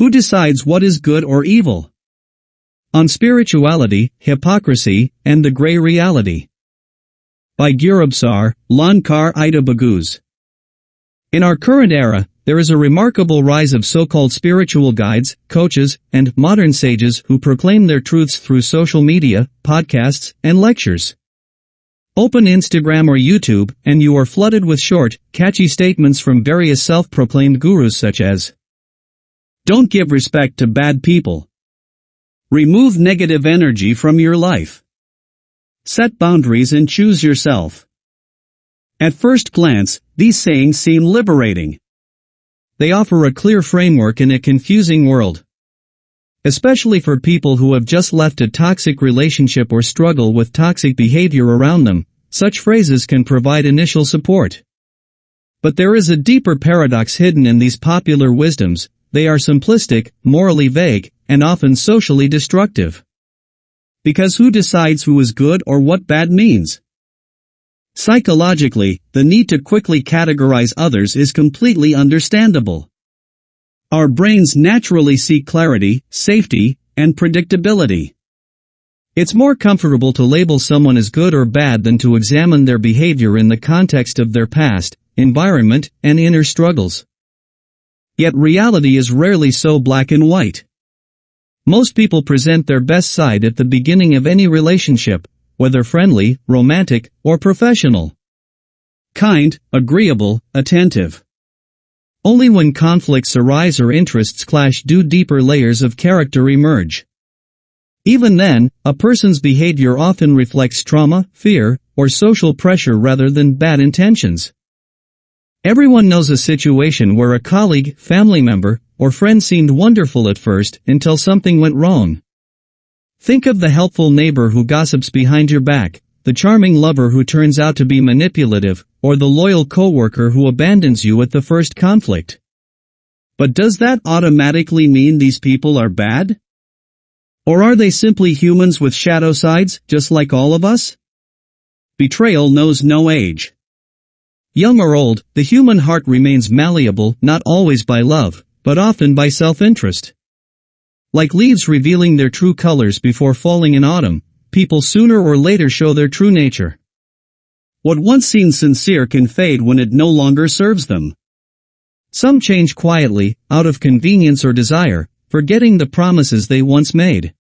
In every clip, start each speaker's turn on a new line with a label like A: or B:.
A: Who decides what is good or evil? On Spirituality, Hypocrisy, and the Gray Reality. By Gurubsar, Lankar Ida Baguz. In our current era, there is a remarkable rise of so-called spiritual guides, coaches, and modern sages who proclaim their truths through social media, podcasts, and lectures. Open Instagram or YouTube, and you are flooded with short, catchy statements from various self-proclaimed gurus such as, "Don't give respect to bad people. Remove negative energy from your life. Set boundaries and choose yourself." At first glance, these sayings seem liberating. They offer a clear framework in a confusing world. Especially for people who have just left a toxic relationship or struggle with toxic behavior around them, such phrases can provide initial support. But there is a deeper paradox hidden in these popular wisdoms. They are simplistic, morally vague, and often socially destructive. Because who decides who is good or what bad means? Psychologically, the need to quickly categorize others is completely understandable. Our brains naturally seek clarity, safety, and predictability. It's more comfortable to label someone as good or bad than to examine their behavior in the context of their past, environment, and inner struggles. Yet reality is rarely so black and white. Most people present their best side at the beginning of any relationship, whether friendly, romantic, or professional. Kind, agreeable, attentive. Only when conflicts arise or interests clash do deeper layers of character emerge. Even then, a person's behavior often reflects trauma, fear, or social pressure rather than bad intentions. Everyone knows a situation where a colleague, family member, or friend seemed wonderful at first until something went wrong. Think of the helpful neighbor who gossips behind your back, the charming lover who turns out to be manipulative, or the loyal coworker who abandons you at the first conflict. But does that automatically mean these people are bad? Or are they simply humans with shadow sides, just like all of us? Betrayal knows no age. Young or old, the human heart remains malleable, not always by love, but often by self-interest. Like leaves revealing their true colors before falling in autumn, people sooner or later show their true nature. What once seemed sincere can fade when it no longer serves them. Some change quietly, out of convenience or desire, forgetting the promises they once made.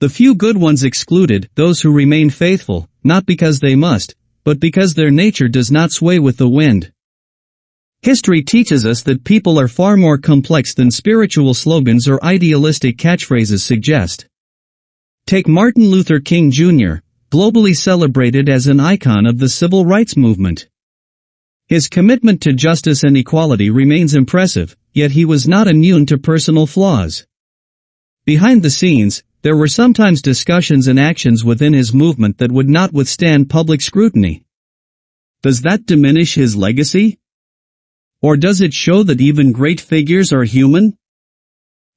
A: The few good ones excluded, those who remain faithful, not because they must, but because their nature does not sway with the wind. History teaches us that people are far more complex than spiritual slogans or idealistic catchphrases suggest. Take Martin Luther King Jr., globally celebrated as an icon of the civil rights movement. His commitment to justice and equality remains impressive, yet he was not immune to personal flaws. Behind the scenes, there were sometimes discussions and actions within his movement that would not withstand public scrutiny. Does that diminish his legacy? Or does it show that even great figures are human?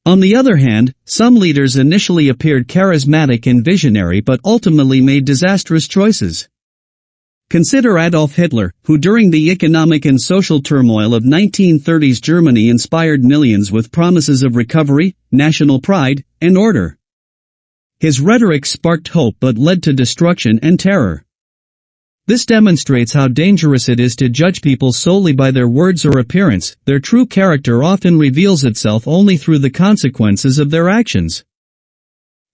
A: On the other hand, some leaders initially appeared charismatic and visionary but ultimately made disastrous choices. Consider Adolf Hitler, who during the economic and social turmoil of 1930s Germany inspired millions with promises of recovery, national pride, and order. His rhetoric sparked hope but led to destruction and terror. This demonstrates how dangerous it is to judge people solely by their words or appearance. Their true character often reveals itself only through the consequences of their actions.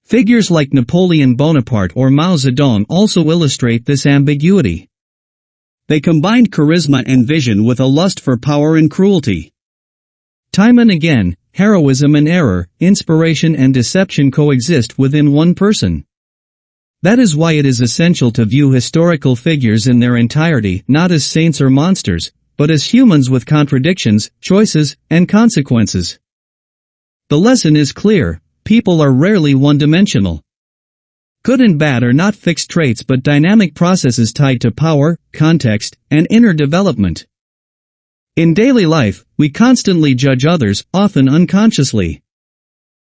A: Figures like Napoleon Bonaparte or Mao Zedong also illustrate this ambiguity. They combined charisma and vision with a lust for power and cruelty. Time and again, heroism and error, inspiration and deception coexist within one person. That is why it is essential to view historical figures in their entirety not as saints or monsters, but as humans with contradictions, choices, and consequences. The lesson is clear: people are rarely one-dimensional. Good and bad are not fixed traits but dynamic processes tied to power, context, and inner development. In daily life, we constantly judge others, often unconsciously.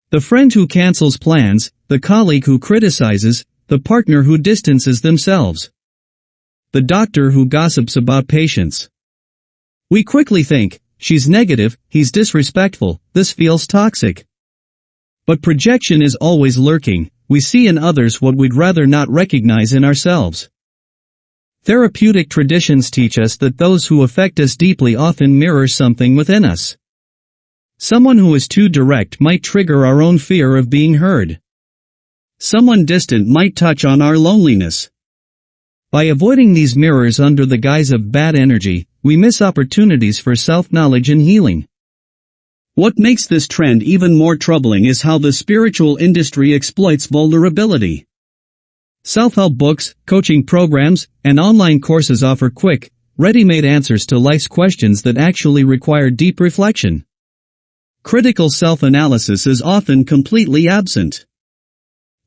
A: The friend who cancels plans, the colleague who criticizes, the partner who distances themselves, the doctor who gossips about patients. We quickly think, she's negative, he's disrespectful, this feels toxic. But projection is always lurking. We see in others what we'd rather not recognize in ourselves. Therapeutic traditions teach us that those who affect us deeply often mirror something within us. Someone who is too direct might trigger our own fear of being heard. Someone distant might touch on our loneliness. By avoiding these mirrors under the guise of bad energy, we miss opportunities for self-knowledge and healing. What makes this trend even more troubling is how the spiritual industry exploits vulnerability. Self-help books, coaching programs, and online courses offer quick, ready-made answers to life's questions that actually require deep reflection. Critical self-analysis is often completely absent.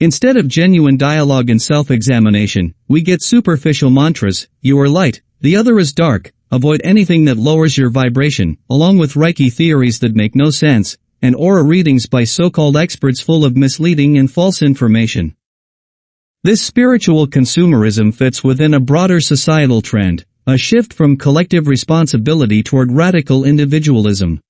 A: Instead of genuine dialogue and self-examination, we get superficial mantras: you are light, the other is dark, avoid anything that lowers your vibration, along with Reiki theories that make no sense, and aura readings by so-called experts full of misleading and false information. This spiritual consumerism fits within a broader societal trend, a shift from collective responsibility toward radical individualism.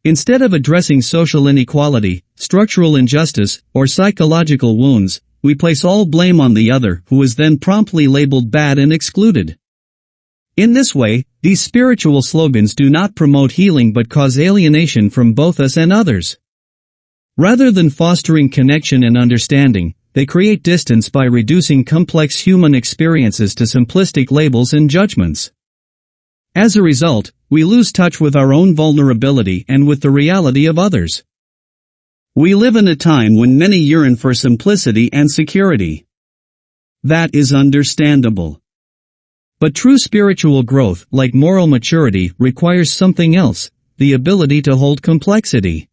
A: Instead of addressing social inequality, structural injustice, or psychological wounds, we place all blame on the other, who is then promptly labeled bad and excluded. In this way, these spiritual slogans do not promote healing but cause alienation from both us and others. Rather than fostering connection and understanding, they create distance by reducing complex human experiences to simplistic labels and judgments. As a result, we lose touch with our own vulnerability and with the reality of others. We live in a time when many yearn for simplicity and security. That is understandable. But true spiritual growth, like moral maturity, requires something else: the ability to hold complexity.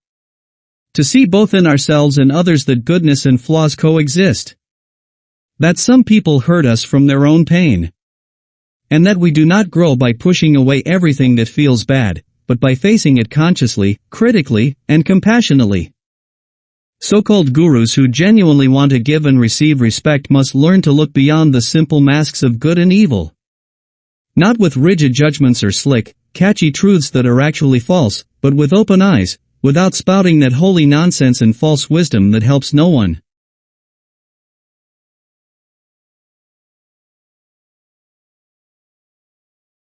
A: To see both in ourselves and others that goodness and flaws coexist. That some people hurt us from their own pain. And that we do not grow by pushing away everything that feels bad, but by facing it consciously, critically, and compassionately. So-called gurus who genuinely want to give and receive respect must learn to look beyond the simple masks of good and evil. Not with rigid judgments or slick, catchy truths that are actually false, but with open eyes, without spouting that holy nonsense and false wisdom that helps no one.